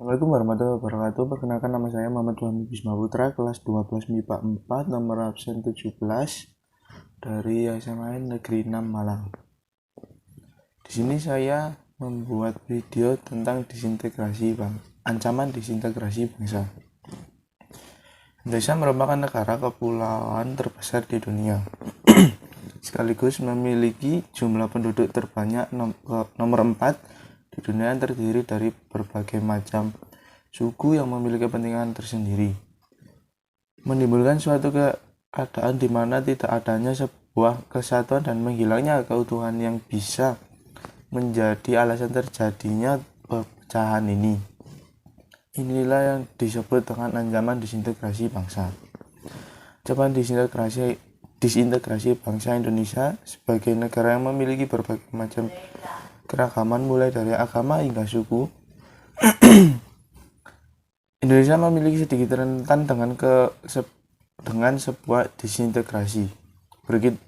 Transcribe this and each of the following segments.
Assalamualaikum warahmatullahi wabarakatuh. Perkenalkan, nama saya Muhammad Wahmi Bisma Putra, kelas 12 MIPA 4, nomor absen 17 dari SMA Negeri 6 Malang. Di sini saya membuat video tentang ancaman disintegrasi bangsa. Indonesia merupakan negara kepulauan terbesar di dunia, sekaligus memiliki jumlah penduduk terbanyak nomor 4 di dunia, yang terdiri dari berbagai macam suku yang memiliki kepentingan tersendiri, menimbulkan suatu keadaan di mana tidak adanya sebuah kesatuan dan menghilangnya keutuhan yang bisa menjadi alasan terjadinya perpecahan ini. Inilah yang disebut dengan ancaman disintegrasi bangsa. Ancaman disintegrasi bangsa Indonesia sebagai negara yang memiliki berbagai macam keragaman mulai dari agama hingga suku. Indonesia memiliki sedikit rentan dengan sebuah disintegrasi.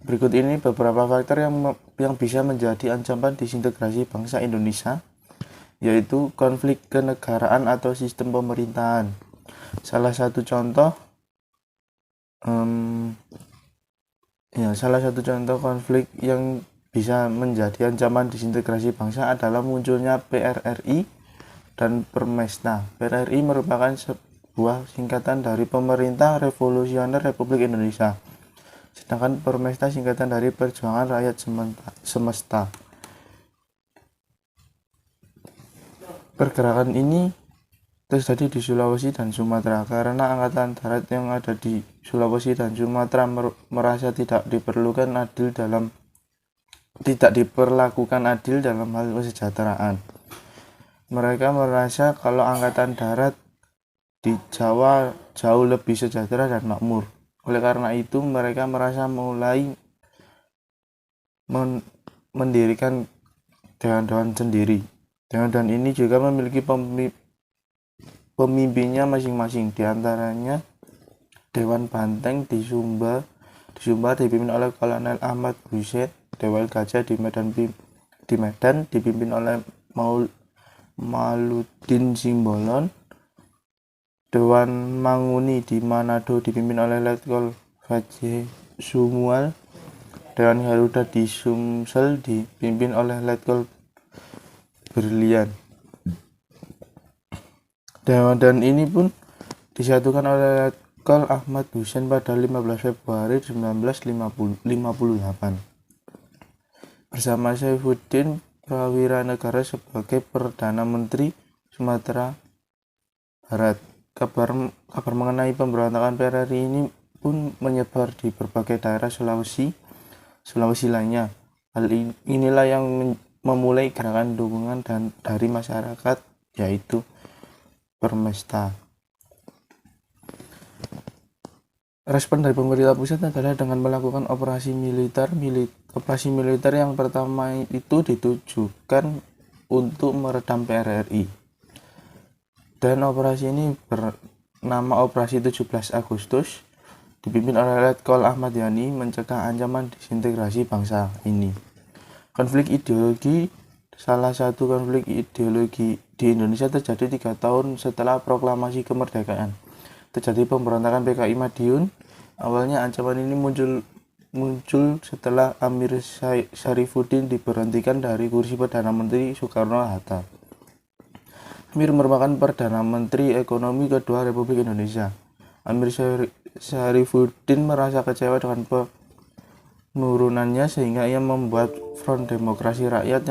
Berikut ini beberapa faktor yang bisa menjadi ancaman disintegrasi bangsa Indonesia, yaitu konflik kenegaraan atau sistem pemerintahan. Salah satu contoh konflik yang bisa menjadi ancaman disintegrasi bangsa adalah munculnya PRRI dan Permesta. PRRI merupakan sebuah singkatan dari Pemerintah Revolusioner Republik Indonesia, sedangkan Permesta singkatan dari Perjuangan Rakyat Semesta. Pergerakan ini terjadi di Sulawesi dan Sumatera karena angkatan darat yang ada di Sulawesi dan Sumatera merasa tidak diperlakukan adil dalam hal kesejahteraan. Mereka merasa kalau angkatan darat di Jawa jauh lebih sejahtera dan makmur. Oleh karena itu, mereka merasa mulai mendirikan dewan-dewan sendiri. Dewan-dewan ini juga memiliki pemimpinnya masing-masing, diantaranya Dewan Banteng di Sumba dipimpin oleh Kolonel Ahmad Buset, Dewan Gajah di Medan dipimpin oleh Maludin Simbolon, Dewan Manguni di Manado dipimpin oleh Letkol Fajih Sumual, Dewan Garuda di Sumsel dipimpin oleh Letkol Berlian. Dewan ini pun disatukan oleh Letkol Ahmad Hussein pada 15 Februari 1958 bersama Saifuddin Prawira Negara sebagai Perdana Menteri Sumatera Barat. Kabar mengenai pemberontakan PRRI ini pun menyebar di berbagai daerah Sulawesi lainnya. Hal inilah yang memulai gerakan dukungan dari masyarakat, yaitu Permesta. Respon dari pemerintah pusat adalah dengan melakukan operasi militer. Operasi militer yang pertama itu ditujukan untuk meredam PRRI. Dan operasi ini bernama Operasi 17 Agustus, dipimpin oleh Letkol Ahmad Yani, mencegah ancaman disintegrasi bangsa ini. Salah satu konflik ideologi di Indonesia terjadi 3 tahun setelah proklamasi kemerdekaan. Terjadi pemberontakan PKI Madiun. Awalnya ancaman ini muncul setelah Amir Syarifuddin diberhentikan dari kursi Perdana Menteri Soekarno-Hatta. Amir merupakan Perdana Menteri Ekonomi kedua Republik Indonesia. Amir Syarifuddin merasa kecewa dengan penurunannya sehingga ia membuat Front Demokrasi Rakyat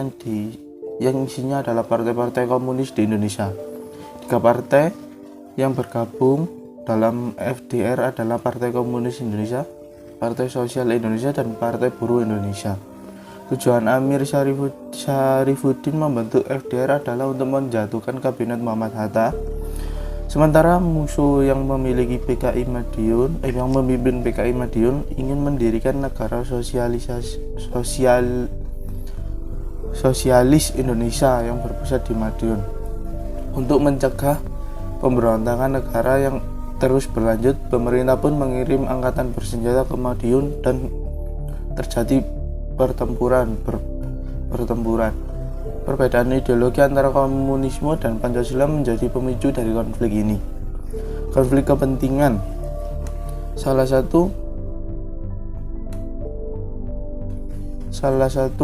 yang isinya adalah partai-partai komunis di Indonesia. 3 partai yang bergabung dalam FDR adalah Partai Komunis Indonesia, Partai Sosial Indonesia, dan Partai Buruh Indonesia. Tujuan Amir Syarifuddin membentuk FDR adalah untuk menjatuhkan kabinet Muhammad Hatta. Sementara musuh yang memimpin PKI Madiun ingin mendirikan negara sosialis Indonesia yang berpusat di Madiun. Untuk mencegah pemberontakan negara yang terus berlanjut, pemerintah pun mengirim angkatan bersenjata ke Madiun dan terjadi pertempuran. Perbedaan ideologi antara komunisme dan Pancasila menjadi pemicu dari konflik ini. Konflik kepentingan. Salah satu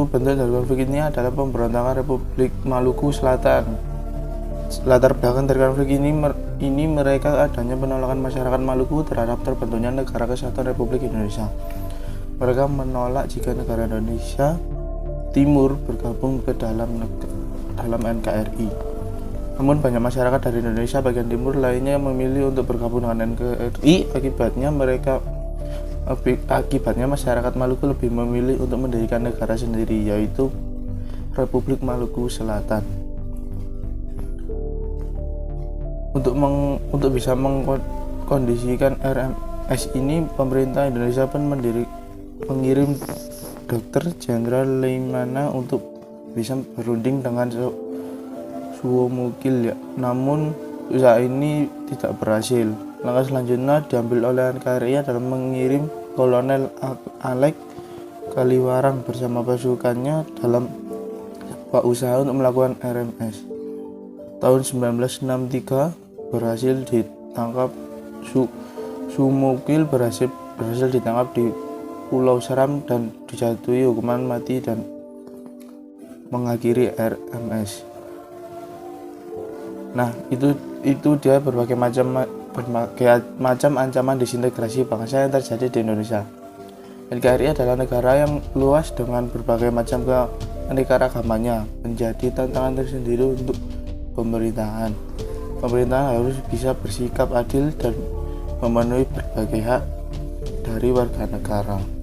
bentuk dari konflik ini adalah pemberontakan Republik Maluku Selatan. Latar belakang dari konflik ini mereka adanya penolakan masyarakat Maluku terhadap terbentuknya Negara Kesatuan Republik Indonesia. Mereka menolak jika negara Indonesia Timur bergabung ke dalam NKRI. Namun banyak masyarakat dari Indonesia bagian timur lainnya yang memilih untuk bergabung dengan NKRI. Akibatnya masyarakat Maluku lebih memilih untuk mendirikan negara sendiri, yaitu Republik Maluku Selatan. Untuk bisa mengkondisikan RMS ini, pemerintah Indonesia pun mengirim Dr. Jenderal Leimana untuk bisa berunding dengan Suomukil, namun usaha ini tidak berhasil. Langkah selanjutnya diambil oleh NKRI adalah mengirim Kolonel Alek Kaliwarang bersama pasukannya dalam sebuah usaha untuk melakukan RMS. Tahun 1963 berhasil ditangkap. Suomukil berhasil ditangkap di Pulau Seram dan dijatuhi hukuman mati dan mengakhiri RMS. Nah, itu dia berbagai macam ancaman disintegrasi bangsa yang terjadi di Indonesia. NKRI adalah negara yang luas dengan berbagai macam keanekaragamannya, menjadi tantangan tersendiri untuk pemerintahan. Pemerintahan harus bisa bersikap adil dan memenuhi berbagai hak dari warga negara.